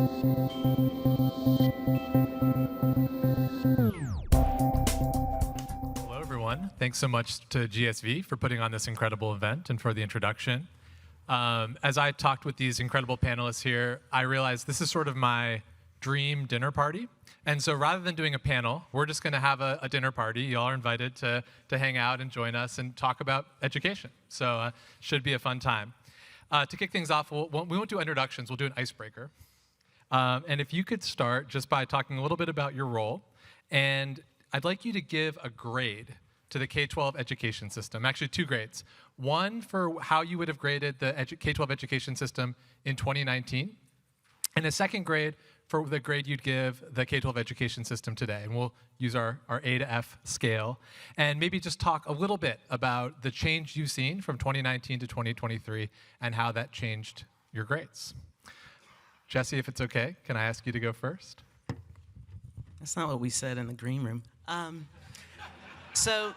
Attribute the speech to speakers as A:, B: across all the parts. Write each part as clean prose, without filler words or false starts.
A: Hello, everyone. Thanks so much to GSV for putting on this incredible event and for the introduction. As I talked with these incredible panelists here, I realized this is sort of my dream dinner party. And so rather than doing a panel, we're just going to have a dinner party. You all are invited to hang out and join us and talk about education. So should be a fun time. To kick things off, we won't do introductions. We'll do an icebreaker. And if you could start just by talking a little bit about your role. And I'd like you to give a grade to the K-12 education system. Actually, 2 grades. One for how you would have graded the K-12 education system in 2019. And a second grade for the grade you'd give the K-12 education system today. And we'll use our A to F scale. And maybe just talk a little bit about the change you've seen from 2019 to 2023 and how that changed your grades. Jessie, if it's okay, can I ask you to go first?
B: That's not what we said in the green room. So,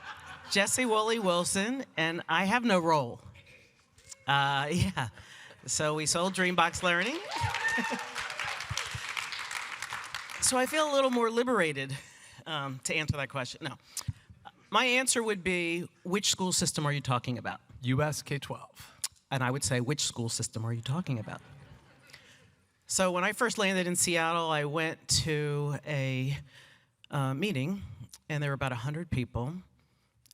B: Jessie Woolley-Wilson, and I have no role. Yeah. So we sold Dreambox Learning. So I feel a little more liberated to answer that question. No. My answer would be, which school system are you talking about?
A: US K-12.
B: And I would say, which school system are you talking about? So when I first landed in Seattle, I went to a meeting, and there were about 100 people,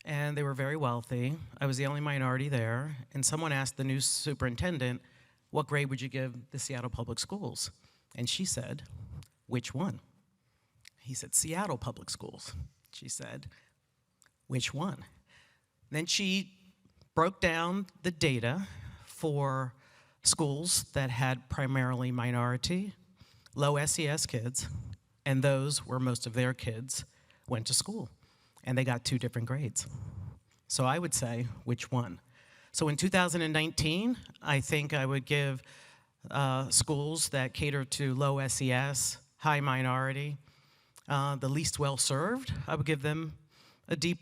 B: and they were very wealthy. I was the only minority there, and someone asked the new superintendent, what grade would you give the Seattle Public Schools? And she said, which one? He said, Seattle Public Schools. She said, which one? Then she broke down the data for schools that had primarily minority, low SES kids, and those where most of their kids went to school. And they got 2 different grades. So I would say, which one? So in 2019, I think I would give schools that cater to low SES, high minority, the least well-served, I would give them a D+.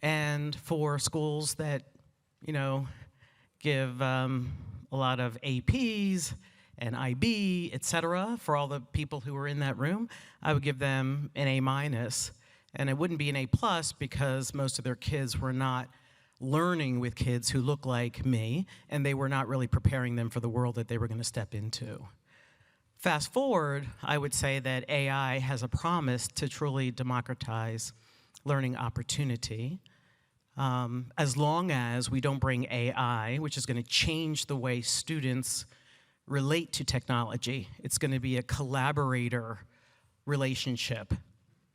B: And for schools that, give a lot of APs and IB, et cetera, for all the people who were in that room, I would give them an A-. And it wouldn't be an A+ because most of their kids were not learning with kids who look like me, and they were not really preparing them for the world that they were going to step into. Fast forward, I would say that AI has a promise to truly democratize learning opportunity, as long as we don't bring AI, which is going to change the way students relate to technology. It's going to be a collaborator relationship.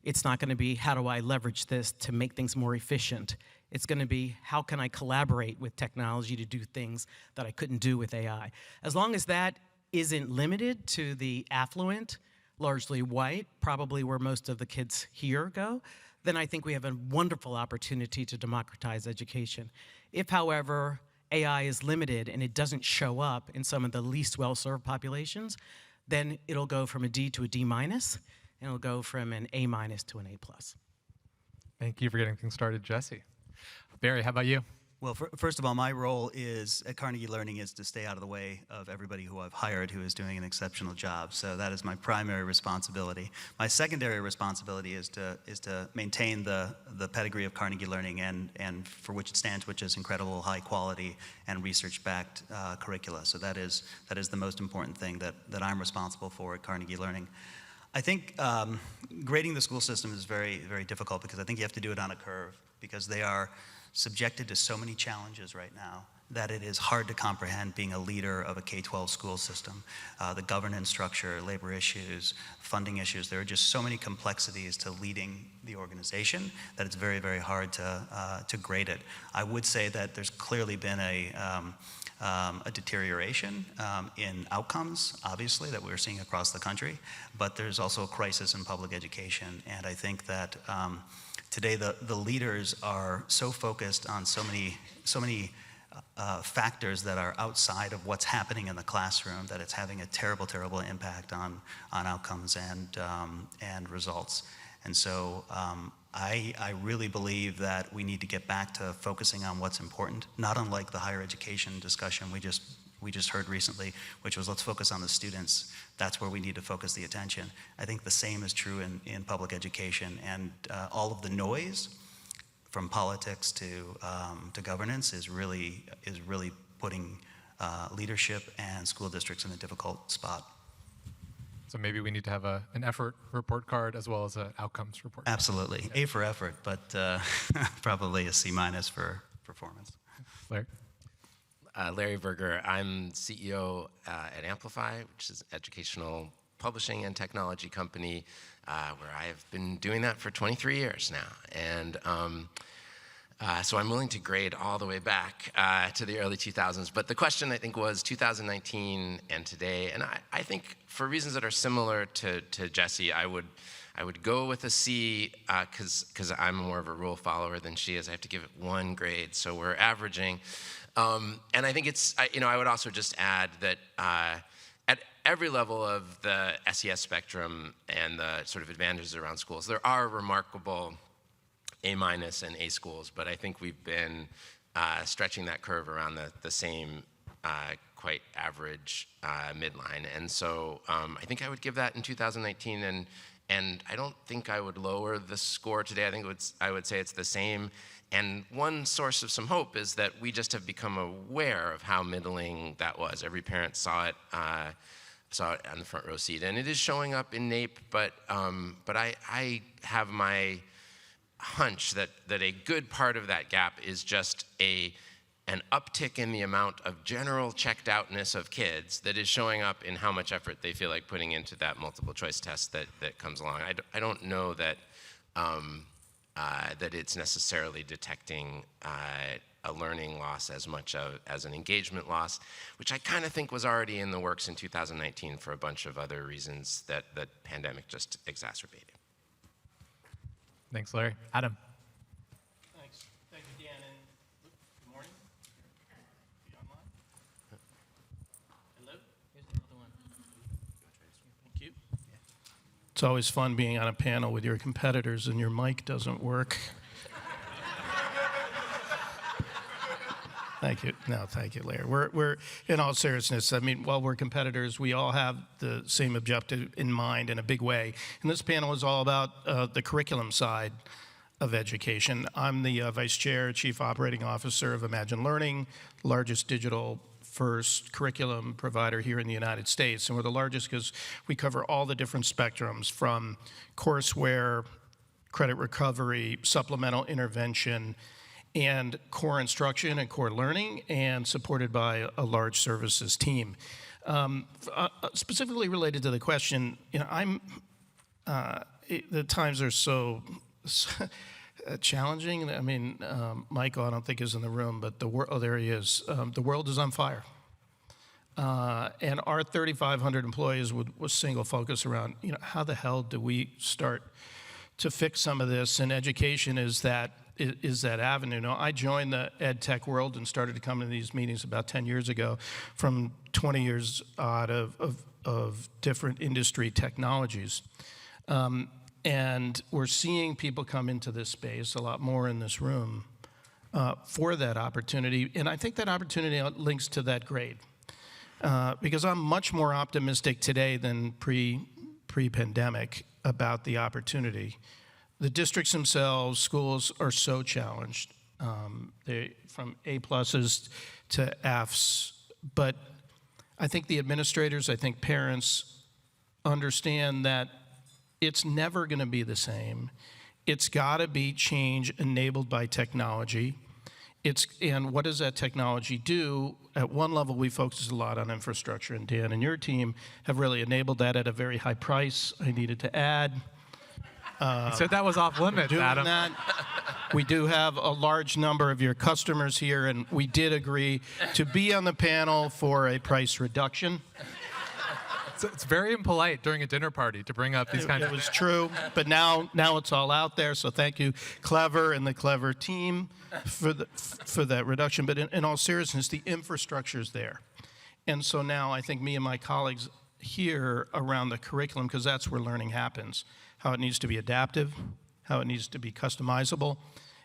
B: It's not going to be, how do I leverage this to make things more efficient? It's going to be, how can I collaborate with technology to do things that I couldn't do with AI? As long as that isn't limited to the affluent, largely white, probably where most of the kids here go, then I think we have a wonderful opportunity to democratize education. If, however, AI is limited and it doesn't show up in some of the least well-served populations, then it'll go from a D to a D-, and it'll go from an A- to an A+.
A: Thank you for getting things started, Jessie. Barry, how about you?
C: Well, first of all, my role at Carnegie Learning is to stay out of the way of everybody who I've hired who is doing an exceptional job. So that is my primary responsibility. My secondary responsibility is to maintain the pedigree of Carnegie Learning and for which it stands, which is incredible high quality and research-backed curricula. So that is the most important thing that I'm responsible for at Carnegie Learning. I think grading the school system is very, very difficult because I think you have to do it on a curve because they are subjected to so many challenges right now that it is hard to comprehend being a leader of a K-12 school system. The governance structure, labor issues, funding issues, there are just so many complexities to leading the organization that it's very, very hard to grade it. I would say that there's clearly been a deterioration in outcomes, obviously, that we're seeing across the country, but there's also a crisis in public education, and I think that today the leaders are so focused on so many factors that are outside of what's happening in the classroom that it's having a terrible, terrible impact on outcomes and results. And so I really believe that we need to get back to focusing on what's important, not unlike the higher education discussion we just we just heard recently, which was let's focus on the students. That's where we need to focus the attention. I think the same is true in public education, and all of the noise from politics to governance is really putting leadership and school districts in a difficult spot.
A: So maybe we need to have an effort report card as well as an outcomes report card.
C: Absolutely. A for effort, but probably a C- for performance.
A: Larry?
D: Larry Berger. I'm CEO at Amplify, which is an educational publishing and technology company where I have been doing that for 23 years now. And so I'm willing to grade all the way back to the early 2000s. But the question, I think, was 2019 and today. And I think for reasons that are similar to Jessie, I would go with a C because I'm more of a rule follower than she is. I have to give it 1 grade, so we're averaging. And I think it's, I would also just add that at every level of the SES spectrum and the sort of advantages around schools, there are remarkable A- and A schools, but I think we've been stretching that curve around the same quite average midline. And so I think I would give that in 2019, and I don't think I would lower the score today. I think I would say it's the same. And one source of some hope is that we just have become aware of how middling that was. Every parent saw it on the front row seat, and it is showing up in NAEP. But I have my hunch that a good part of that gap is just an uptick in the amount of general checked outness of kids that is showing up in how much effort they feel like putting into that multiple choice test that comes along. I don't know that that it's necessarily detecting a learning loss as much as an engagement loss, which I kind of think was already in the works in 2019 for a bunch of other reasons that the pandemic just exacerbated.
A: Thanks, Larry. Adam?
B: Thanks. Thank you, Dan, and good morning. Be online. Hello? Here's another one. Thank you.
E: It's always fun being on a panel with your competitors and your mic doesn't work. Thank you. No, thank you, Larry. We're in all seriousness, I mean, while we're competitors, we all have the same objective in mind in a big way. And this panel is all about the curriculum side of education. I'm the Vice Chair, Chief Operating Officer of Imagine Learning, largest digital first curriculum provider here in the United States. And we're the largest because we cover all the different spectrums from courseware, credit recovery, supplemental intervention, and core instruction and core learning, and supported by a large services team. Specifically related to the question, the times are so challenging. I mean, Michael, I don't think is in the room, but there he is. The world is on fire. And our 3,500 employees was single focus around, how the hell do we start to fix some of this? And education is that avenue. Now, I joined the ed tech world and started to come to these meetings about 10 years ago from 20 years odd of different industry technologies. And we're seeing people come into this space, a lot more in this room, for that opportunity. And I think that opportunity links to that grade. Because I'm much more optimistic today than pre-pandemic about the opportunity. The districts themselves, schools are so challenged, from A+ to Fs. But I think the administrators, I think parents understand that it's never going to be the same. It's got to be change enabled by technology. And what does that technology do? At one level, we focus a lot on infrastructure, and Dan and your team have really enabled that at a very high price. I needed to add.
A: You said that was off limits, Adam.
E: That. We do have a large number of your customers here, and we did agree to be on the panel for a price reduction.
A: It's very impolite during a dinner party to bring up these kinds of things.
E: It was true, but now it's all out there, so thank you, Clever and the Clever team, for that reduction. But in all seriousness, the infrastructure is there. And so now I think me and my colleagues here around the curriculum, because that's where learning happens, how it needs to be adaptive, how it needs to be customizable,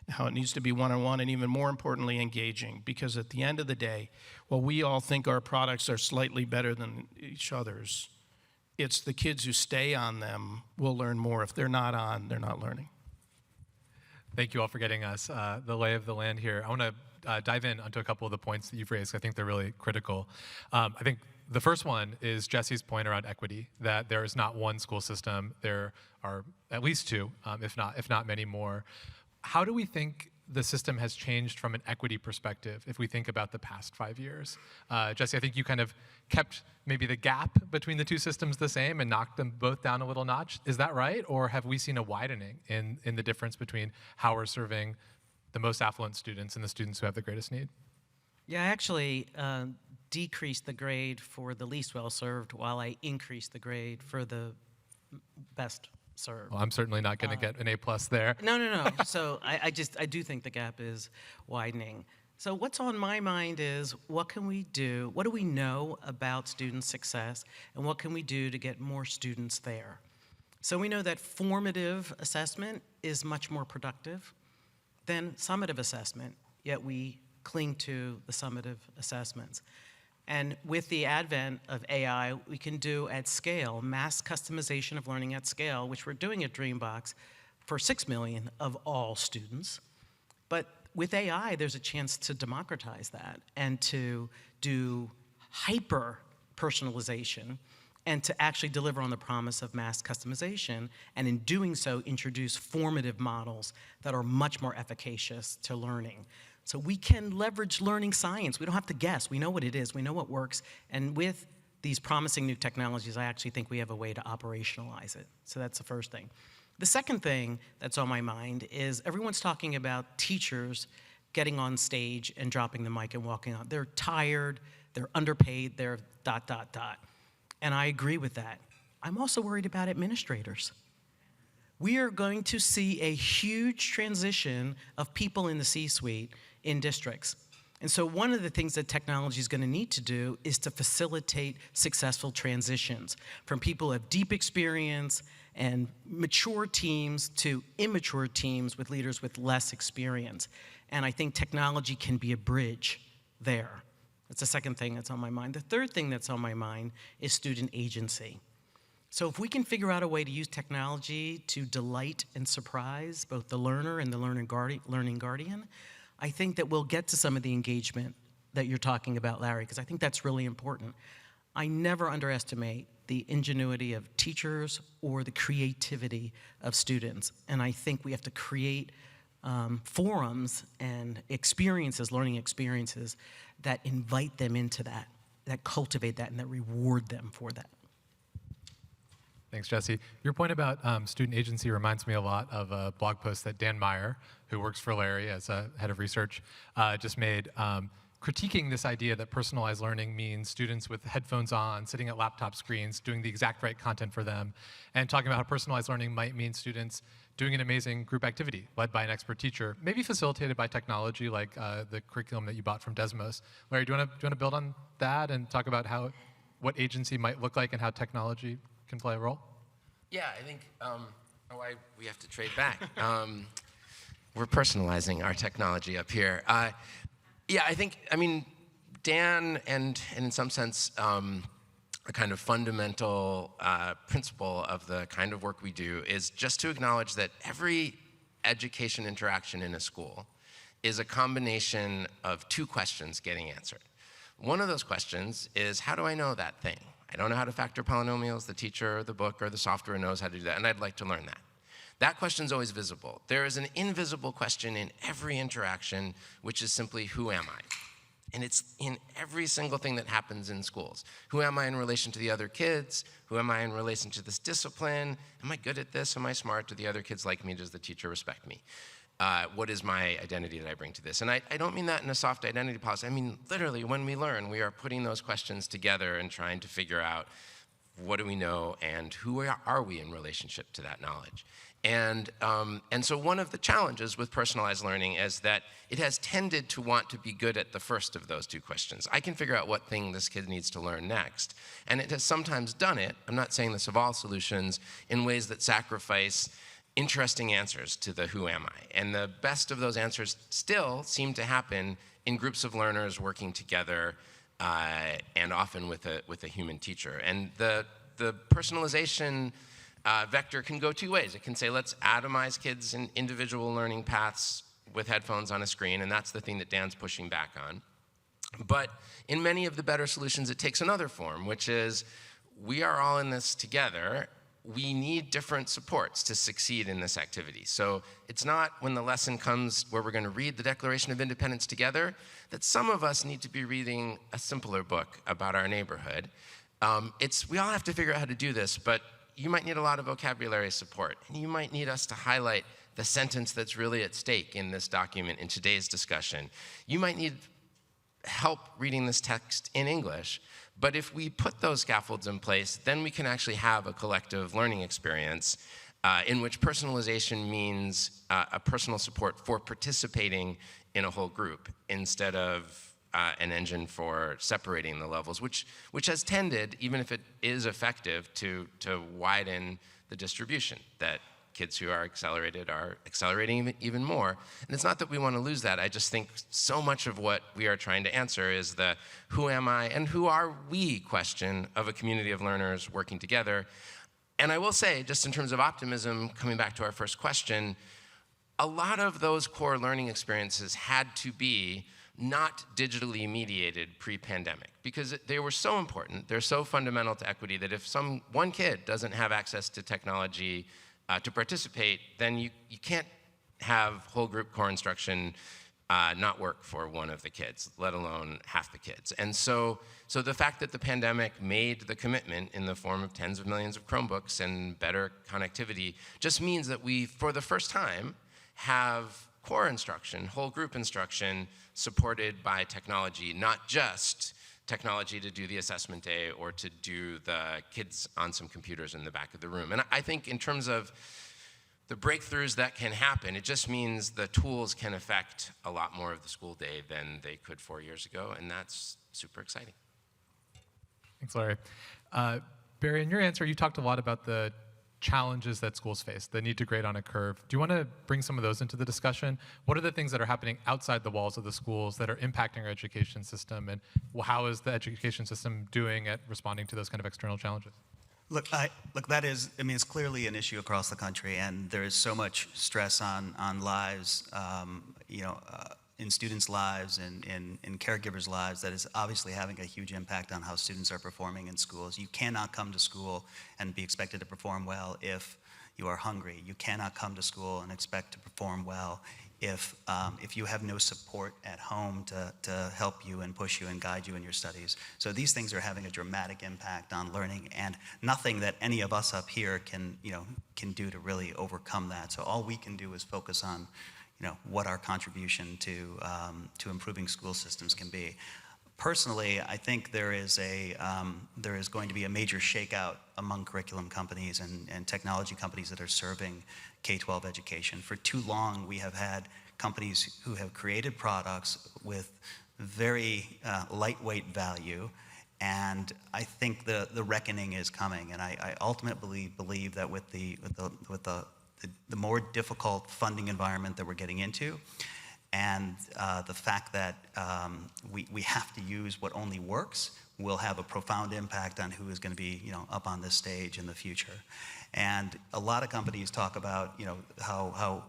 E: how it needs to be one-on-one, and even more importantly, engaging. Because at the end of the day, while we all think our products are slightly better than each other's, it's the kids who stay on them will learn more. If they're not on, they're not learning.
A: Thank you all for getting us the lay of the land here. I want to dive in onto a couple of the points that you've raised. I think they're really critical. I think the first one is Jessie's point around equity, that there is not one school system. There are at least two, if not many more. How do we think the system has changed from an equity perspective if we think about the past 5 years? Jessie, I think you kind of kept maybe the gap between the two systems the same and knocked them both down a little notch. Is that right? Or have we seen a widening in the difference between how we're serving the most affluent students and the students who have the greatest need?
B: Yeah, I actually decreased the grade for the least well-served while I increased the grade for the best served.
A: Well, I'm certainly not going to get an A+ there.
B: No. So I do think the gap is widening. So what's on my mind is, what can we do? What do we know about student success? And what can we do to get more students there? So we know that formative assessment is much more productive than summative assessment, yet we cling to the summative assessments. And with the advent of AI, we can do at scale, mass customization of learning at scale, which we're doing at Dreambox for 6 million of all students. But with AI, there's a chance to democratize that and to do hyper personalization and to actually deliver on the promise of mass customization, and in doing so, introduce formative models that are much more efficacious to learning. So we can leverage learning science. We don't have to guess. We know what it is. We know what works. And with these promising new technologies, I actually think we have a way to operationalize it. So that's the first thing. The second thing that's on my mind is everyone's talking about teachers getting on stage and dropping the mic and walking out. They're tired, they're underpaid, they're ... And I agree with that. I'm also worried about administrators. We are going to see a huge transition of people in the C-suite in districts. And so one of the things that technology is going to need to do is to facilitate successful transitions from people who have deep experience and mature teams to immature teams with leaders with less experience. And I think technology can be a bridge there. That's the second thing that's on my mind. The third thing that's on my mind is student agency. So if we can figure out a way to use technology to delight and surprise both the learner and the learning guardian, I think that we'll get to some of the engagement that you're talking about, Larry, because I think that's really important. I never underestimate the ingenuity of teachers or the creativity of students. And I think we have to create forums and experiences, learning experiences, that invite them into that cultivate that, and that reward them for that.
A: Thanks, Jessie. Your point about student agency reminds me a lot of a blog post that Dan Meyer, who works for Larry as a head of research, just made, critiquing this idea that personalized learning means students with headphones on, sitting at laptop screens, doing the exact right content for them, and talking about how personalized learning might mean students doing an amazing group activity led by an expert teacher, maybe facilitated by technology like the curriculum that you bought from Desmos. Larry, do you want to build on that and talk about what agency might look like and how technology can play a role?
D: Yeah, I think we have to trade back. We're personalizing our technology up here. Yeah, I mean, Dan, and in some sense, a kind of fundamental principle of the kind of work we do is just to acknowledge that every education interaction in a school is a combination of two questions getting answered. One of those questions is, how do I know that thing? I don't know how to factor polynomials. The teacher, or the book, or the software knows how to do that, and I'd like to learn that. That question's always visible. There is an invisible question in every interaction, which is simply, who am I? And it's in every single thing that happens in schools. Who am I in relation to the other kids? Who am I in relation to this discipline? Am I good at this? Am I smart? Do the other kids like me? Does the teacher respect me? What is my identity that I bring to this? And I don't mean that in a soft identity policy. I mean, literally, when we learn, we are putting those questions together and trying to figure out what do we know and who are we in relationship to that knowledge. And so one of the challenges with personalized learning is that it has tended to want to be good at the first of those two questions. I can figure out what thing this kid needs to learn next. And it has sometimes done it, I'm not saying this of all solutions, in ways that sacrifice interesting answers to the who am I. And the best of those answers still seem to happen in groups of learners working together, and often with a human teacher. And the personalization vector can go two ways. It can say, let's atomize kids in individual learning paths with headphones on a screen, and that's the thing that Dan's pushing back on. But in many of the better solutions, it takes another form, which is we are all in this together. We need different supports to succeed in this activity. So it's not when the lesson comes where we're going to read the Declaration of Independence together that some of us need to be reading a simpler book about our neighborhood. We all have to figure out how to do this, but you might need a lot of vocabulary support. And you might need us to highlight the sentence that's really at stake in this document in today's discussion. You might need help reading this text in English. But if we put those scaffolds in place, then we can actually have a collective learning experience in which personalization means a personal support for participating in a whole group instead of an engine for separating the levels, which has tended, even if it is effective, to widen the distribution, that kids who are accelerating even more. And it's not that we want to lose that. I just think so much of what we are trying to answer is the who am I and who are we question of a community of learners working together. And I will say, just in terms of optimism, coming back to our first question, a lot of those core learning experiences had to be not digitally mediated pre-pandemic because they were so important, they're so fundamental to equity that if one kid doesn't have access to technology to participate, then you can't have whole group core instruction not work for one of the kids, let alone half the kids. And so the fact that the pandemic made the commitment in the form of tens of millions of Chromebooks and better connectivity just means that we, for the first time, have core instruction, whole group instruction supported by technology, not just technology to do the assessment day or to do the kids on some computers in the back of the room. And I think in terms of the breakthroughs that can happen, it just means the tools can affect a lot more of the school day than they could 4 years ago, and that's super exciting.
A: Thanks, Larry. Barry, in your answer, you talked a lot about the challenges that schools face, the need to grade on a curve. Do you want to bring some of those into the discussion? What are the things that are happening outside the walls of the schools that are impacting our education system, and how is the education system doing at responding to those kind of external challenges?
C: Look, that is, I mean, it's clearly an issue across the country, and there is so much stress on lives, in students' lives and in caregivers' lives that is obviously having a huge impact on how students are performing in schools. You cannot come to school and be expected to perform well if you are hungry. You cannot come to school and expect to perform well if you have no support at home to help you and push you and guide you in your studies. So these things are having a dramatic impact on learning, and nothing that any of us up here can do to really overcome that. So all we can do is focus on what our contribution to improving school systems can be. Personally, I think there is going to be a major shakeout among curriculum companies and technology companies that are serving K-12 education. For too long, we have had companies who have created products with very lightweight value, and I think the reckoning is coming. And I ultimately believe that with the more difficult funding environment that we're getting into, and the fact that we have to use what only works, will have a profound impact on who is going to be up on this stage in the future. And a lot of companies talk about how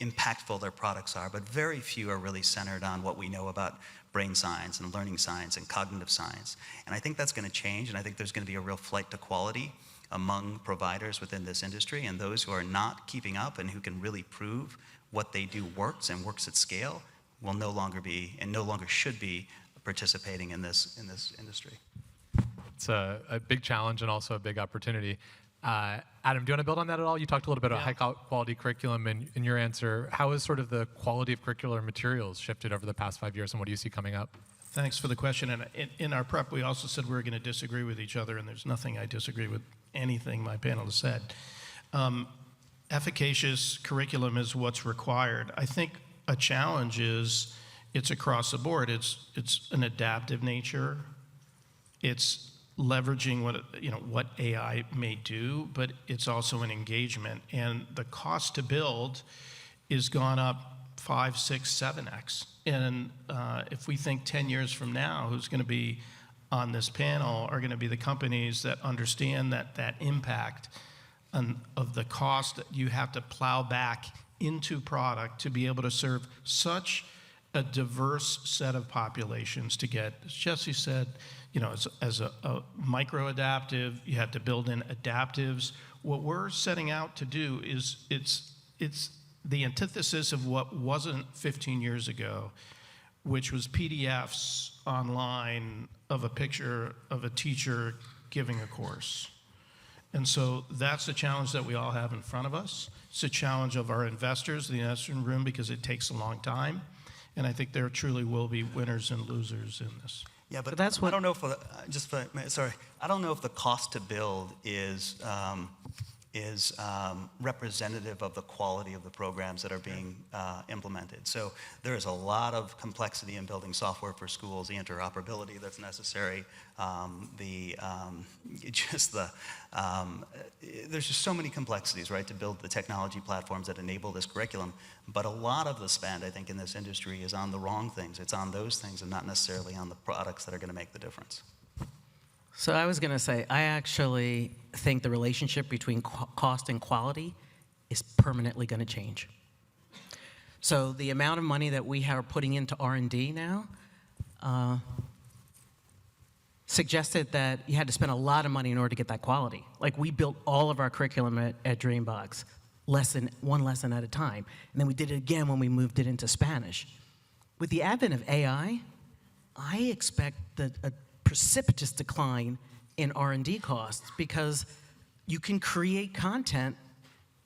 C: impactful their products are, but very few are really centered on what we know about brain science and learning science and cognitive science. And I think that's going to change, and I think there's going to be a real flight to quality among providers within this industry, and those who are not keeping up and who can really prove what they do works and works at scale will no longer be and no longer should be participating in this industry.
A: It's a big challenge and also a big opportunity. Adam, do you want to build on that at all? You talked a little bit about high quality curriculum in your answer. How has sort of the quality of curricular materials shifted over the past 5 years, and what do you see coming up?
E: Thanks for the question. And in our prep, we also said we were going to disagree with each other, and there's nothing I disagree with anything my panel has said. Efficacious curriculum is what's required. I think a challenge is it's across the board. It's an adaptive nature. It's leveraging what AI may do, but it's also an engagement. And the cost to build is gone up 5, 6, 7x. And if we think 10 years from now, who's going to be on this panel are going to be the companies that understand that impact of the cost that you have to plow back into product to be able to serve such a diverse set of populations to get, as Jessie said, as a micro-adaptive, you have to build in adaptives. What we're setting out to do is it's the antithesis of what wasn't 15 years ago, which was PDFs online of a picture of a teacher giving a course. And so that's the challenge that we all have in front of us. It's a challenge of our investors, the investor room, because it takes a long time. And I think there truly will be winners and losers in this.
C: Yeah, but
B: that's what
C: I don't know if I don't know if the cost to build is representative of the quality of the programs that are being implemented. So there is a lot of complexity in building software for schools, the interoperability that's necessary, there's just so many complexities, right, to build the technology platforms that enable this curriculum. But a lot of the spend, I think, in this industry is on the wrong things. It's on those things and not necessarily on the products that are going to make the difference.
B: So I was going to say, I actually think the relationship between cost and quality is permanently going to change. So the amount of money that we are putting into R&D now suggested that you had to spend a lot of money in order to get that quality. Like, we built all of our curriculum at Dreambox, one lesson at a time. And then we did it again when we moved it into Spanish. With the advent of AI, I expect that a precipitous decline in R&D costs, because you can create content,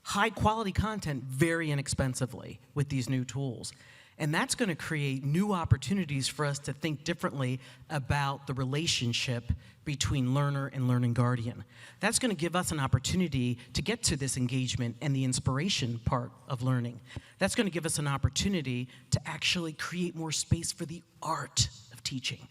B: high quality content, very inexpensively with these new tools. And that's going to create new opportunities for us to think differently about the relationship between learner and learning guardian. That's going to give us an opportunity to get to this engagement and the inspiration part of learning. That's going to give us an opportunity to actually create more space for the art of teaching.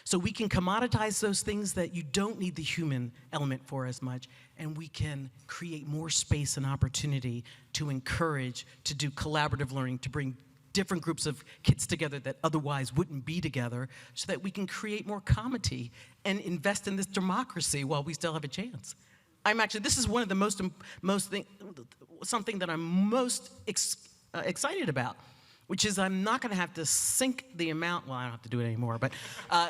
B: So we can commoditize those things that you don't need the human element for as much, and we can create more space and opportunity to encourage, to do collaborative learning, to bring different groups of kids together that otherwise wouldn't be together, so that we can create more comity and invest in this democracy while we still have a chance. This is one of the something that I'm most excited about, which is I'm not going to have to sink the amount, well, I don't have to do it anymore, but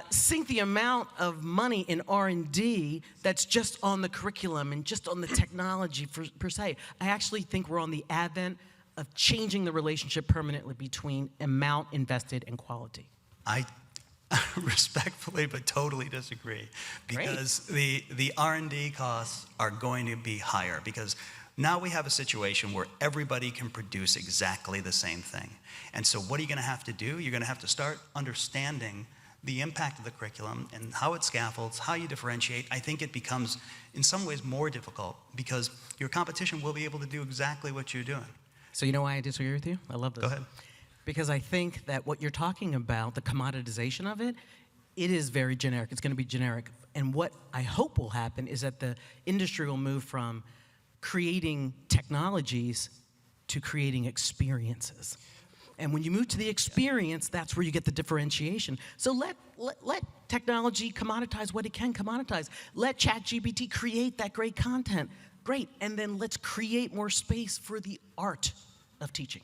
B: sink the amount of money in R&D that's just on the curriculum and just on the technology per se. I actually think we're on the advent of changing the relationship permanently between amount invested and quality.
C: I respectfully but totally disagree, because the R&D costs are going to be higher, because now we have a situation where everybody can produce exactly the same thing. And so what are you going to have to do? You're going to have to start understanding the impact of the curriculum and how it scaffolds, how you differentiate. I think it becomes, in some ways, more difficult, because your competition will be able to do exactly what you're doing.
B: So you know why I disagree with you? I love this.
C: Go ahead.
B: Because I think that what you're talking about, the commoditization of it, it is very generic. It's going to be generic. And what I hope will happen is that the industry will move from creating technologies to creating experiences. And when you move to the experience, that's where you get the differentiation. So let technology commoditize what it can commoditize. Let ChatGPT create that great content. Great. And then let's create more space for the art of teaching.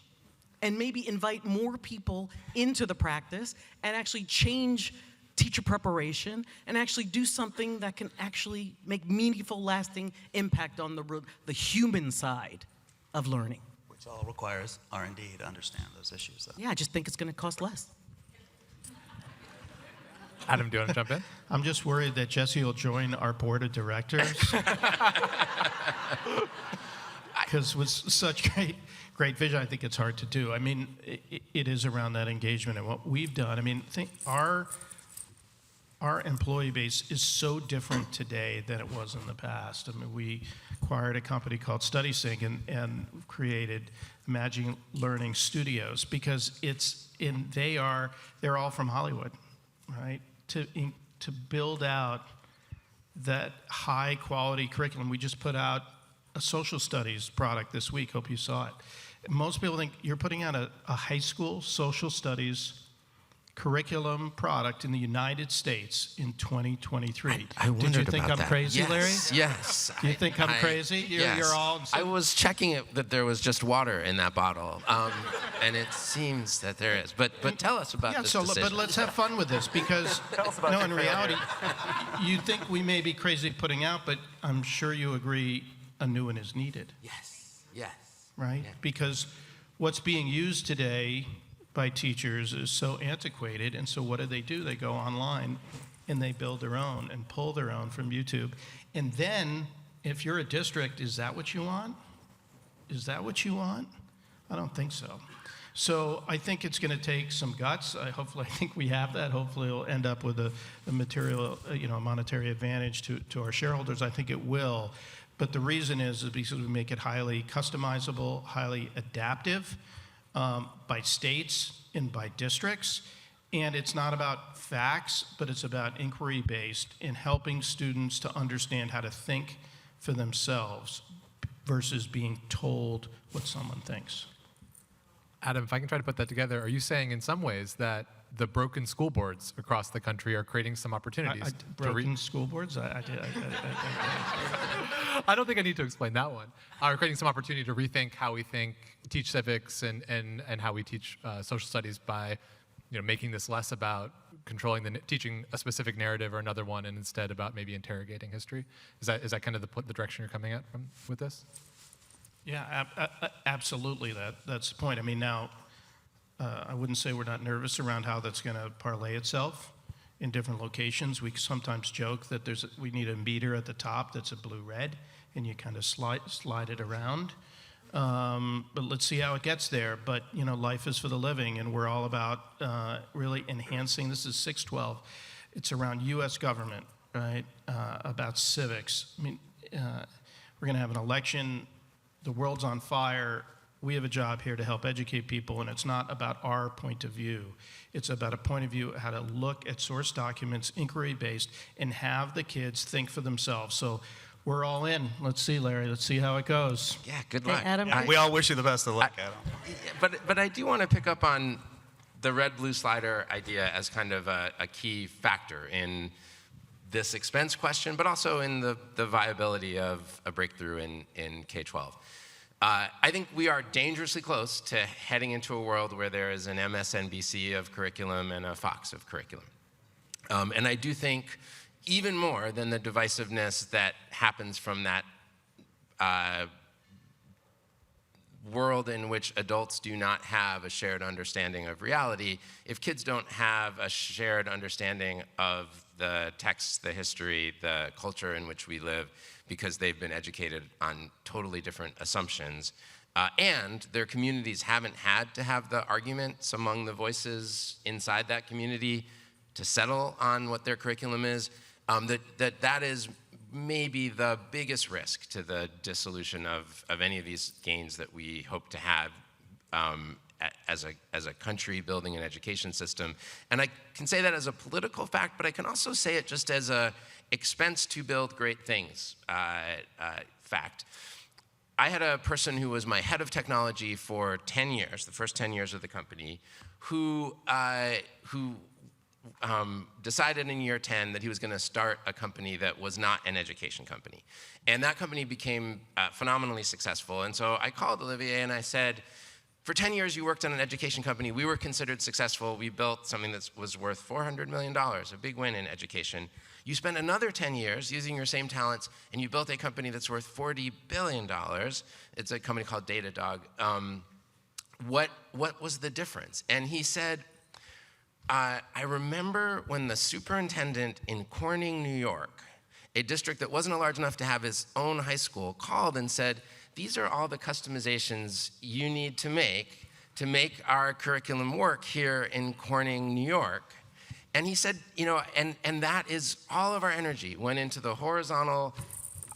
B: And maybe invite more people into the practice and actually change teacher preparation and actually do something that can actually make meaningful, lasting impact on the human side of learning.
C: Which all requires R&D to understand those issues, though.
B: Yeah, I just think it's going to cost less.
A: Adam, do you want to jump in?
E: I'm just worried that Jessie will join our board of directors. Because with such great vision, I think it's hard to do. I mean, it is around that engagement and what we've done. I mean, our employee base is so different today than it was in the past. I mean, we acquired a company called StudySync and created Imagine Learning Studios, because they're all from Hollywood, right? To build out that high quality curriculum. We just put out a social studies product this week, hope you saw it. Most people think you're putting out a high school social studies curriculum product in the United States in 2023.
D: I wondered
E: Did you think
D: about
E: I'm
D: that.
E: crazy,
D: Yes,
E: Larry?
D: Yes.
E: Do you think I'm crazy?
D: Yes.
E: You're all.
D: I was checking it that there was just water in that bottle, and it seems that there is. But tell us about this decision.
E: But let's have fun with this because no, in reality, you think we may be crazy putting out, but I'm sure you agree a new one is needed.
D: Yes.
E: Right?
D: Yeah.
E: Because what's being used today by teachers is so antiquated, and so what do? They go online and they build their own and pull their own from YouTube. And then, if you're a district, is that what you want? Is that what you want? I don't think so. So I think it's going to take some guts. I think we have that. Hopefully we'll end up with a material, monetary advantage to our shareholders. I think it will. But the reason is because we make it highly customizable, highly adaptive by states and by districts. And it's not about facts, but it's about inquiry-based in helping students to understand how to think for themselves versus being told what someone thinks.
A: Adam, if I can try to put that together, are you saying in some ways that the broken school boards across the country are creating some opportunities?
E: Broken school boards?
A: I don't think I need to explain that one. Are creating some opportunity to rethink how we teach civics and how we teach social studies by making this less about controlling teaching a specific narrative or another one, and instead about maybe interrogating history. Is that kind of the direction you're coming at with this?
E: Yeah, absolutely. That's the point. I mean, now, I wouldn't say we're not nervous around how that's going to parlay itself in different locations. We sometimes joke that we need a meter at the top that's a blue-red, and you kind of slide it around. But let's see how it gets there. But, life is for the living, and we're all about really enhancing. This is 612. It's around U.S. government, right, about civics. I mean, we're going to have an election. The world's on fire. We have a job here to help educate people, and it's not about our point of view. It's about a point of view, how to look at source documents, inquiry-based, and have the kids think for themselves. So we're all in. Let's see, Larry. Let's see how it goes.
D: Yeah, good luck.
B: Hey, Adam,
C: We all wish you the best of luck, Adam.
D: But I do want to pick up on the red-blue slider idea as kind of a key factor in this expense question, but also in the viability of a breakthrough in K-12. I think we are dangerously close to heading into a world where there is an MSNBC of curriculum and a Fox of curriculum. And I do think even more than the divisiveness that happens from that world in which adults do not have a shared understanding of reality, if kids don't have a shared understanding of the texts, the history, the culture in which we live, because they've been educated on totally different assumptions, and their communities haven't had to have the arguments among the voices inside that community to settle on what their curriculum is, that is maybe the biggest risk to the dissolution of any of these gains that we hope to have as a country building an education system. And I can say that as a political fact, but I can also say it just as a expense to build great things fact. I had a person who was my head of technology for 10 years, the first 10 years of the company, who decided in year 10 that he was going to start a company that was not an education company. And that company became phenomenally successful. And so I called Olivier and I said, for 10 years you worked on an education company. We were considered successful. We built something that was worth $400 million, a big win in education. You spent another 10 years using your same talents, and you built a company that's worth $40 billion. It's a company called Datadog. What was the difference? And he said, I remember when the superintendent in Corning, New York, a district that wasn't large enough to have its own high school, called and said, these are all the customizations you need to make our curriculum work here in Corning, New York. And he said, and that is all of our energy went into the horizontal,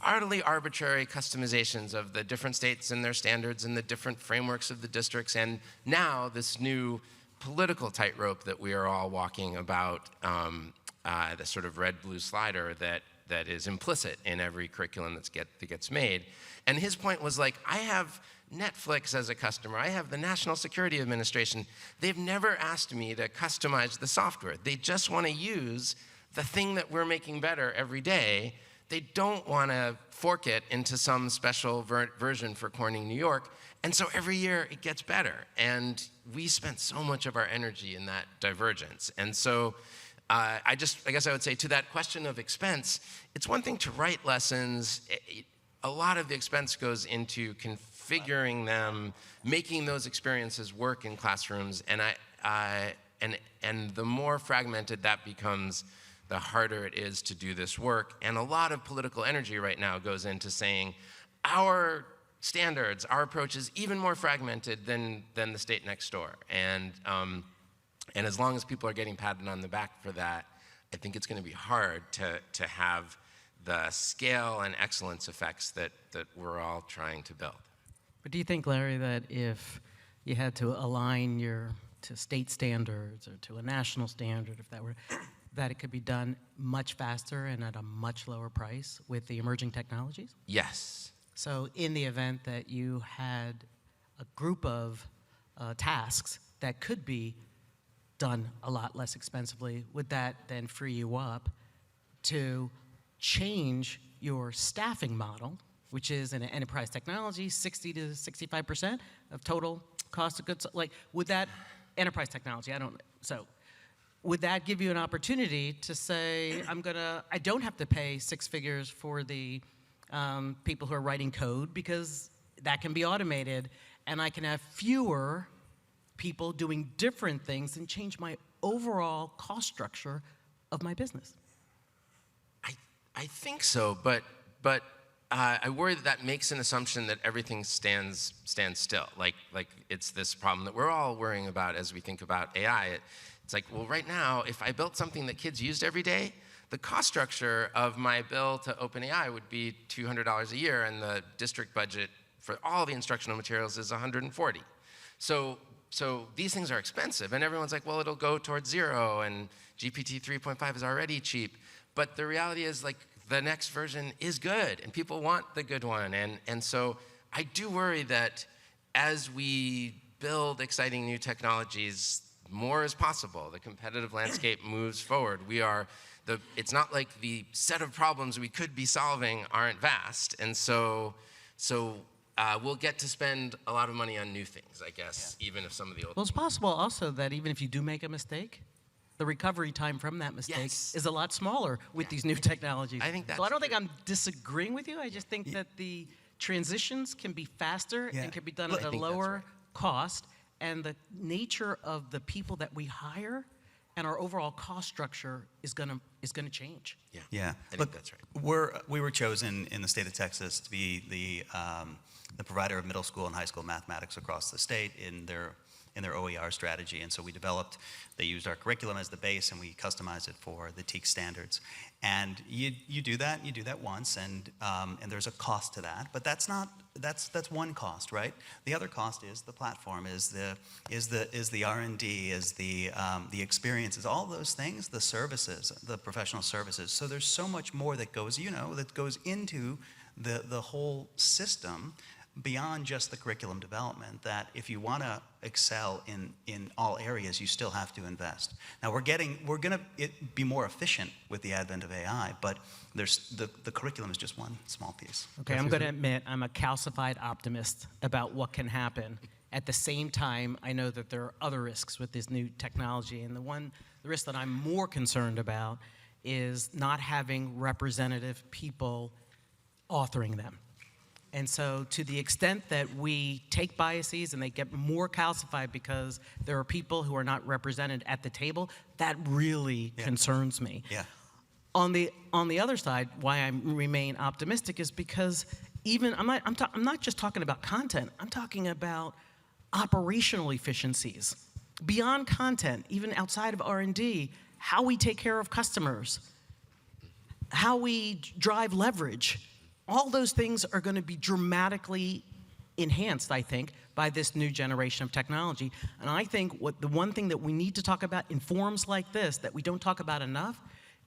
D: utterly arbitrary customizations of the different states and their standards and the different frameworks of the districts. And now this new political tightrope that we are all walking about, the sort of red-blue slider that that is implicit in every curriculum that gets made. And his point was like, I have Netflix as a customer. I have the National Security Administration. They've never asked me to customize the software. They just want to use the thing that we're making better every day. They don't want to fork it into some special version for Corning, New York. And so every year it gets better. And we spent so much of our energy in that divergence. And so I guess I would say to that question of expense, it's one thing to write lessons. A lot of the expense goes into configuring them, making those experiences work in classrooms. And the more fragmented that becomes, the harder it is to do this work. And a lot of political energy right now goes into saying, our standards, our approach is even more fragmented than the state next door. And as long as people are getting patted on the back for that, I think it's going to be hard to have the scale and excellence effects that we're all trying to build.
B: But do you think, Larry, that if you had to align to state standards or to a national standard, that it could be done much faster and at a much lower price with the emerging technologies?
D: Yes.
B: So in the event that you had a group of tasks that could be done a lot less expensively, would that then free you up to change your staffing model, which is in an enterprise technology, 60 to 65% of total cost of goods? Like, would that, enterprise technology, would that give you an opportunity to say, I don't have to pay 6 figures for the people who are writing code because that can be automated, and I can have fewer people doing different things and change my overall cost structure of my business?
D: I think so, but I worry that makes an assumption that everything stands still. Like it's this problem that we're all worrying about as we think about AI. It's like, well, right now, if I built something that kids used every day, the cost structure of my bill to OpenAI would be $200 a year, and the district budget for all the instructional materials is $140. So these things are expensive, and everyone's like, well, it'll go towards zero, and GPT 3.5 is already cheap. But the reality is, like, the next version is good, and people want the good one. And so I do worry that as we build exciting new technologies, more is possible. The competitive landscape moves forward. It's not like the set of problems we could be solving aren't vast. And so we'll get to spend a lot of money on new things, I guess, even if some of the old.
B: Well, it's possible also that even if you do make a mistake, the recovery time from that mistake is a lot smaller with these new technologies.
D: I think that's
B: so I don't think I'm disagreeing with you. I just think that the transitions can be faster and can be done at a lower cost, and the nature of the people that we hire and our overall cost structure is gonna change.
C: Yeah.
D: I think that's right.
C: We were chosen in the state of Texas to be the provider of middle school and high school mathematics across the state in their OER strategy. And so they used our curriculum as the base, and we customized it for the TEAC standards. And you do that once, and there's a cost to that. But that's one cost, right? The other cost is the platform, is the R&D, is the experiences, all those things, the services, the professional services. So there's so much more that goes into the whole system beyond just the curriculum development, that if you want to excel in all areas, you still have to invest. Now we're gonna be more efficient with the advent of AI, but there's the curriculum is just one small piece.
B: Okay, I'm going to admit I'm a calcified optimist about what can happen. At the same time, I know that there are other risks with this new technology, and the risk that I'm more concerned about is not having representative people authoring them. And so to the extent that we take biases and they get more calcified because there are people who are not represented at the table, that really concerns me.
C: Yeah.
B: On the other side, why I remain optimistic is because I'm not just talking about content, I'm talking about operational efficiencies. Beyond content, even outside of R&D, how we take care of customers, how we drive leverage. All those things are going to be dramatically enhanced, I think, by this new generation of technology. And I think the one thing that we need to talk about in forums like this that we don't talk about enough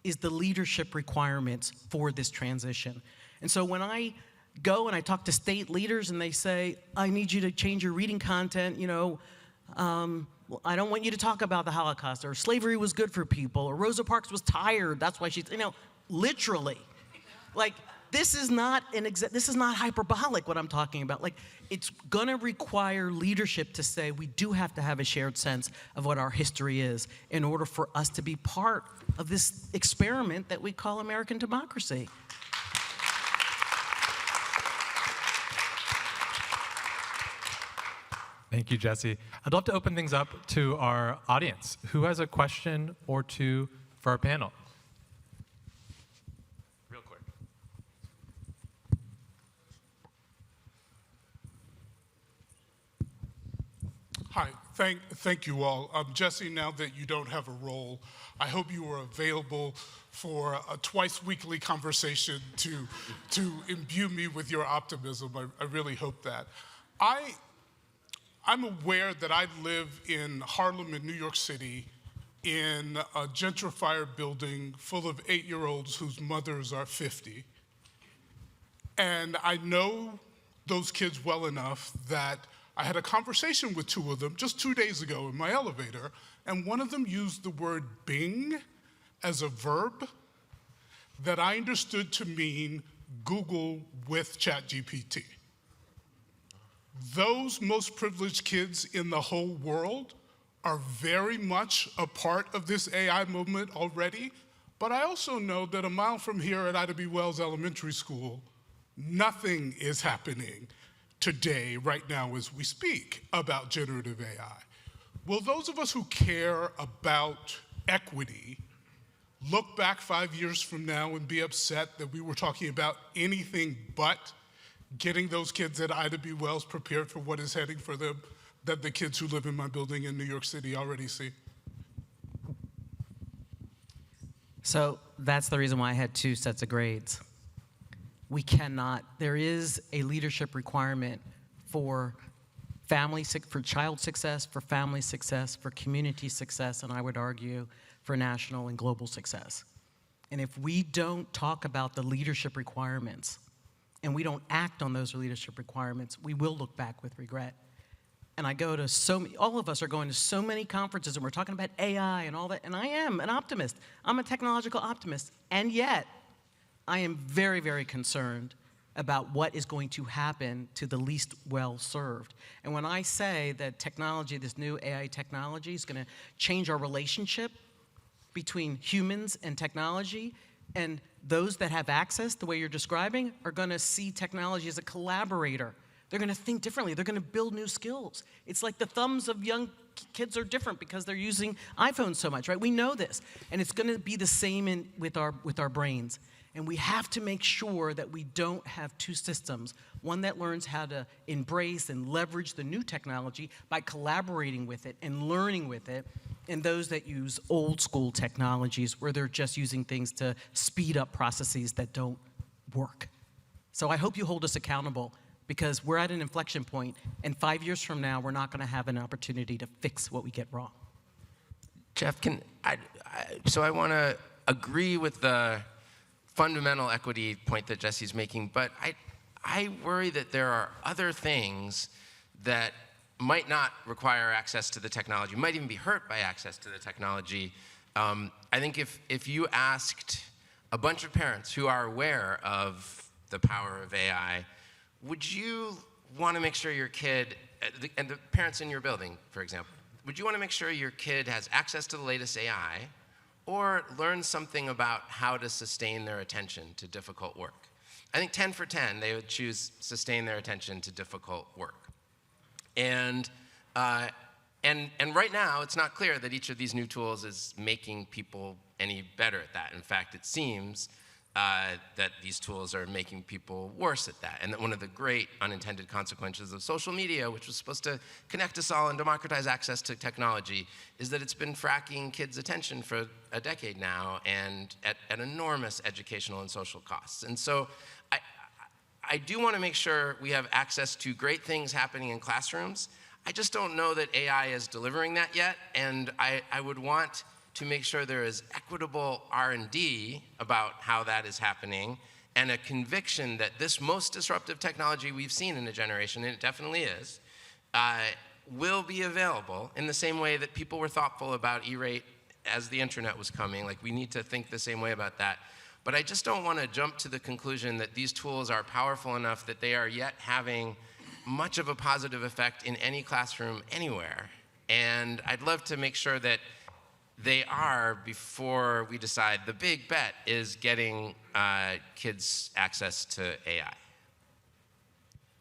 B: is the leadership requirements for this transition. And so when I go and I talk to state leaders and they say, I need you to change your reading content, well, I don't want you to talk about the Holocaust, or slavery was good for people, or Rosa Parks was tired, that's why she's, literally. Like, this is not hyperbolic what I'm talking about. Like, it's gonna require leadership to say we do have to have a shared sense of what our history is in order for us to be part of this experiment that we call American democracy.
A: Thank you, Jessie. I'd love to open things up to our audience. Who has a question or two for our panel? Real quick.
F: Hi, thank you all. Jessie, now that you don't have a role, I hope you are available for a twice-weekly conversation to imbue me with your optimism. I really hope that. I'm aware that I live in Harlem in New York City in a gentrifier building full of 8-year-olds whose mothers are 50. And I know those kids well enough that I had a conversation with 2 of them just 2 days ago in my elevator, and one of them used the word bing as a verb that I understood to mean Google with ChatGPT. Those most privileged kids in the whole world are very much a part of this AI movement already, but I also know that a mile from here at Ida B. Wells Elementary School, nothing is happening today, right now as we speak, about generative AI. Will those of us who care about equity look back 5 years from now and be upset that we were talking about anything but getting those kids at Ida B. Wells prepared for what is heading for them that the kids who live in my building in New York City already see?
B: So that's the reason why I had 2 sets of grades. We cannot, there is a leadership requirement for for child success, for family success, for community success, and I would argue for national and global success. And if we don't talk about the leadership requirements, and we don't act on those leadership requirements, we will look back with regret. And I go to all of us are going to so many conferences, and we're talking about AI and all that, and I am an optimist. I'm a technological optimist, and yet I am very, very concerned about what is going to happen to the least well-served. And when I say that technology, this new AI technology, is gonna change our relationship between humans and technology, and those that have access, the way you're describing, are gonna see technology as a collaborator. They're gonna think differently. They're gonna build new skills. It's like the thumbs of young kids are different because they're using iPhones so much, right? We know this. And it's gonna be the same with our brains. And we have to make sure that we don't have 2 systems, one that learns how to embrace and leverage the new technology by collaborating with it and learning with it, and those that use old school technologies where they're just using things to speed up processes that don't work. So I hope you hold us accountable, because we're at an inflection point, and 5 years from now, we're not gonna have an opportunity to fix what we get wrong.
D: Jeff, so I want to agree with the fundamental equity point that Jessie's making, but I worry that there are other things that might not require access to the technology, might even be hurt by access to the technology. I think if you asked a bunch of parents who are aware of the power of AI, would you want to make sure your kid, and the parents in your building, for example, would you want to make sure your kid has access to the latest AI, or learn something about how to sustain their attention to difficult work? I think 10 for 10, they would choose sustain their attention to difficult work. And right now, it's not clear that each of these new tools is making people any better at that. In fact, it seems that these tools are making people worse at that. And that one of the great unintended consequences of social media, which was supposed to connect us all and democratize access to technology, is that it's been fracking kids' attention for a decade now, and at enormous educational and social costs. And so I do want to make sure we have access to great things happening in classrooms. I just don't know that AI is delivering that yet, and I would want to make sure there is equitable R&D about how that is happening, and a conviction that this most disruptive technology we've seen in a generation, and it definitely is, will be available in the same way that people were thoughtful about E-rate as the internet was coming. Like, we need to think the same way about that. But I just don't want to jump to the conclusion that these tools are powerful enough that they are yet having much of a positive effect in any classroom anywhere. And I'd love to make sure that they are before we decide the big bet is getting kids access to AI.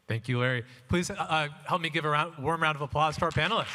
A: Thank you, Larry. Please help me give a warm round of applause to our panelists.